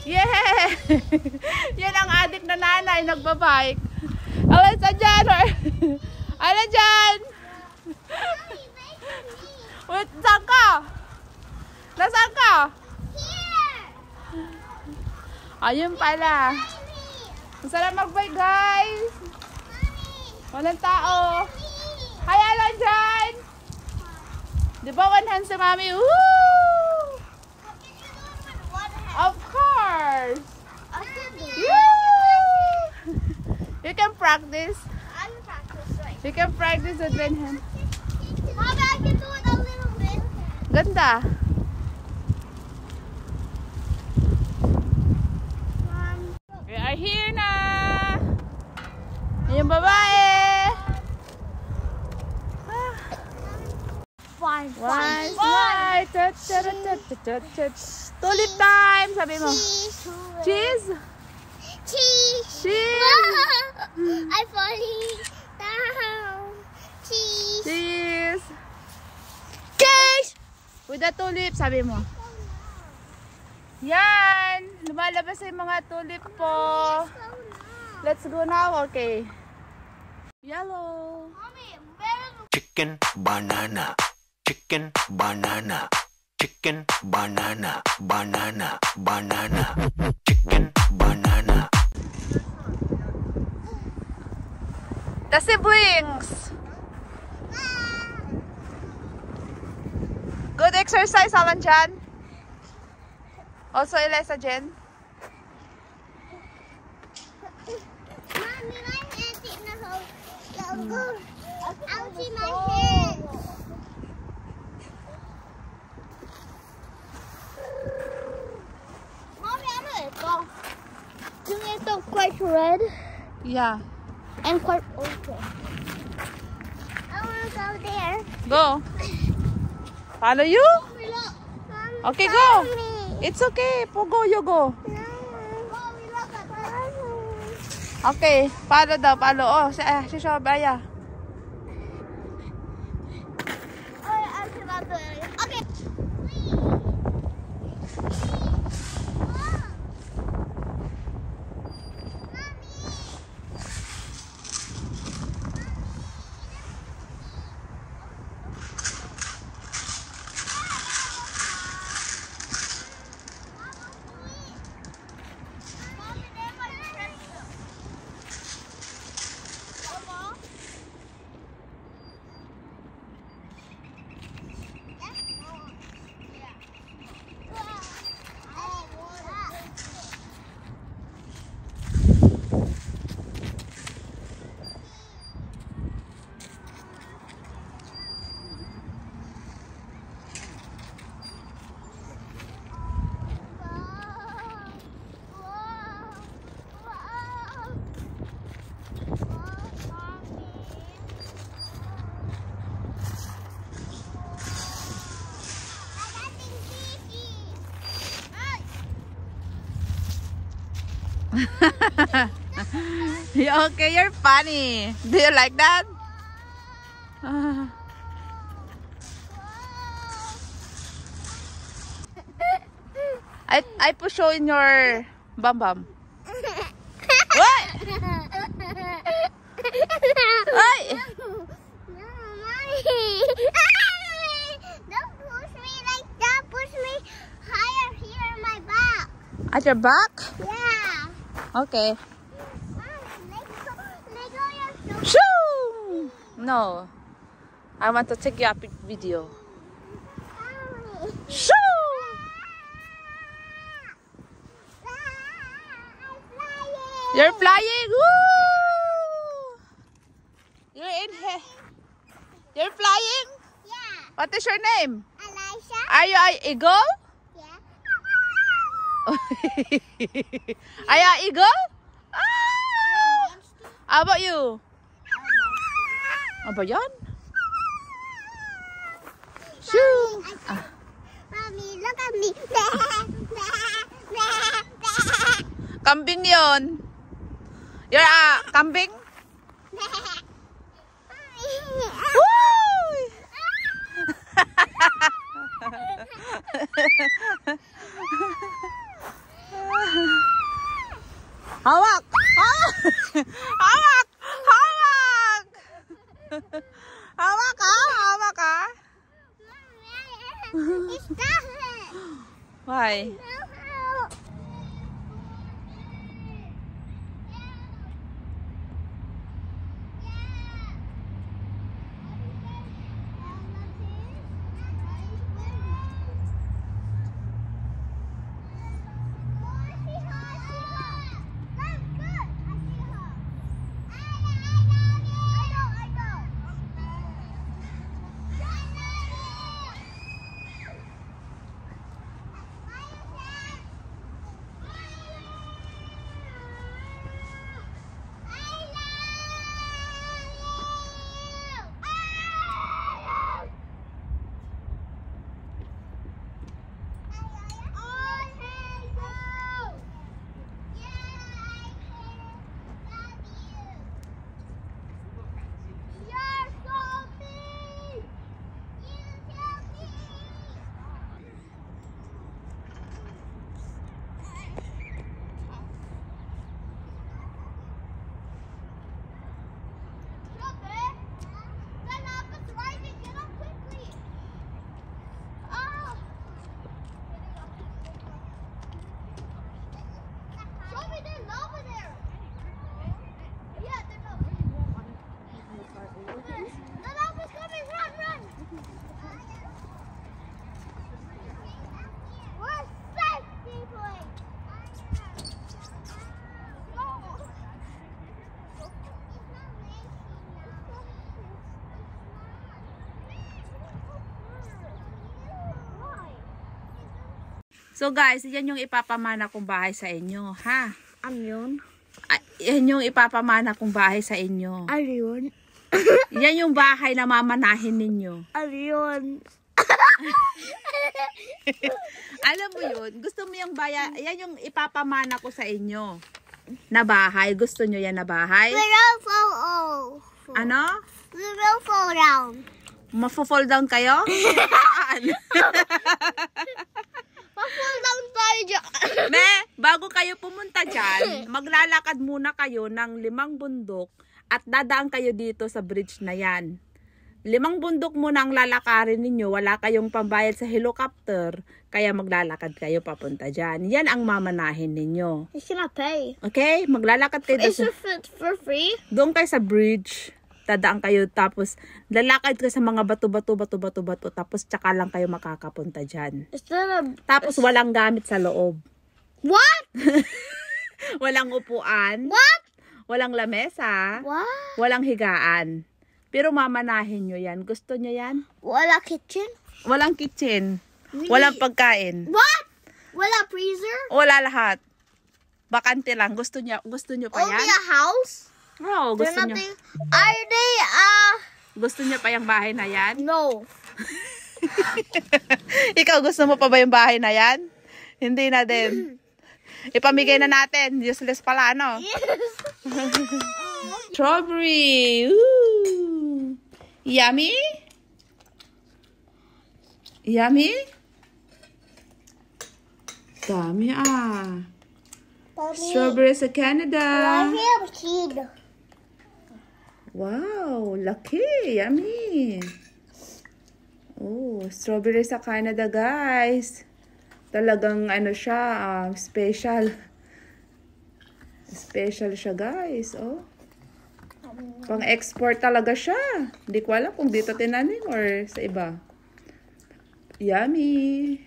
Yeah! Yan ang adik na nanay, nagbabike. Alas, dyan! Alas, dyan! Wait, saan ka? Nasaan ka? Here! Ayun pala. Masarap mag-bike, guys. Walang tao. Hi, Alan, dyan! Di ba one hand si Mami? Woo! Of course! You can practice. I'm practice right. You can practice with one hand. Mommy, I can do it a little bit. Ganda. We are here na. Yung babae. Fine, One smile. Tulip time. Sabi mo. Cheese. Cheese. Cheese. I'm falling down. Cheese. Cheese. Cheese. With the tulip. Sabi mo. Yan. Lumalabas yung mga tulip po. Let's go now. Okay. Yellow. Mommy, where Chicken banana, chicken banana, chicken banana, banana, banana, chicken banana. The siblings. Good exercise, Alan Jan. Also, Eliza Jen. Mommy, my hand's in the hole. I'll see my hand. Mommy, I'm gonna go. Isn't it so quite red Yeah. and quite open? I wanna go there. Go. Follow you? Mommy, look. Okay, Follow go. me. It's okay. Go, you go. Mommy, look at that. Okay. Follow daw. Follow. Oh, si Shobaya. I'm about to. Okay. Okay, you're funny. Do you like that? I push you in your bum bum. What? Ay! No, Mommy. Don't push me like that. Push me higher here in my back. At your back? Yeah. Okay. Mommy, let go your shoulder. Shoo! No. I want to take you a video. Mommy. Shoo! I'm flying. You're flying! Woo! You're in here. You're flying? Yeah. What is your name? Elisha? Are you an eagle? Yeah. Are you an eagle? Ah! How about you? Ano ba yan? Shoo! Ah. Mommy, look at me. Kambing yon. You're a kambing? Woo! Hawak! Hawak! Hawak! Hawak ka! Hawak ka! Stop it! Why? So guys, yan yung ipapamana kong bahay sa inyo, ha? Ano yun? Yan yung ipapamana kong bahay sa inyo. Ano yun? Yan yung bahay na mamanahin ninyo. Ano yun? Alam mo yun, gusto mo yung bayan, yan yung ipapamana ko sa inyo. Na bahay, gusto nyo yan na bahay? We will fall. Ano? We will fall down. Mafo-fall down kayo? Saan? Pa-fall down tayo dyan. Me, bago kayo pumunta dyan, maglalakad muna kayo ng 5 bundok at dadaan kayo dito sa bridge na yan. 5 bundok muna ang lalakarin ninyo, wala kayong pambayad sa helicopter, kaya maglalakad kayo papunta dyan. Yan ang mamanahin ninyo. It's gonna pay. Okay? Maglalakad kayo Is doon it for free? doon kayo sa bridge. Dadaan kayo tapos lalakad kayo sa mga bato, tapos tsaka lang kayo makakapunta dyan. Is that a... Tapos walang gamit sa loob. What? Walang upuan. What? Walang lamesa. What? Walang higaan. Pero mamanahin nyo yan. Gusto nyo yan? Wala kitchen? Walang kitchen. Really? Walang pagkain. What? Wala freezer? Wala lahat. Bakante lang. Gusto nyo pa Only yan? a house? Oo, There's gusto nyo. nothing... Are they, Gusto nyo pa yung bahay na yan? No. Ikaw, gusto mo pa ba yung bahay na yan? Hindi na din. Ipamigay na natin. Useless pala, ano? Yes. Strawberry! Ooh. Yummy? Yummy? Dami ah. Strawberry sa Canada. I have a kid. Wow, laki. Yummy. Oh, strawberry sa Canada, guys. Talagang ano siya, special. Special siya, guys. Oh. Pang-export talaga siya. Hindi ko alam kung dito tinanim or sa iba. Yummy.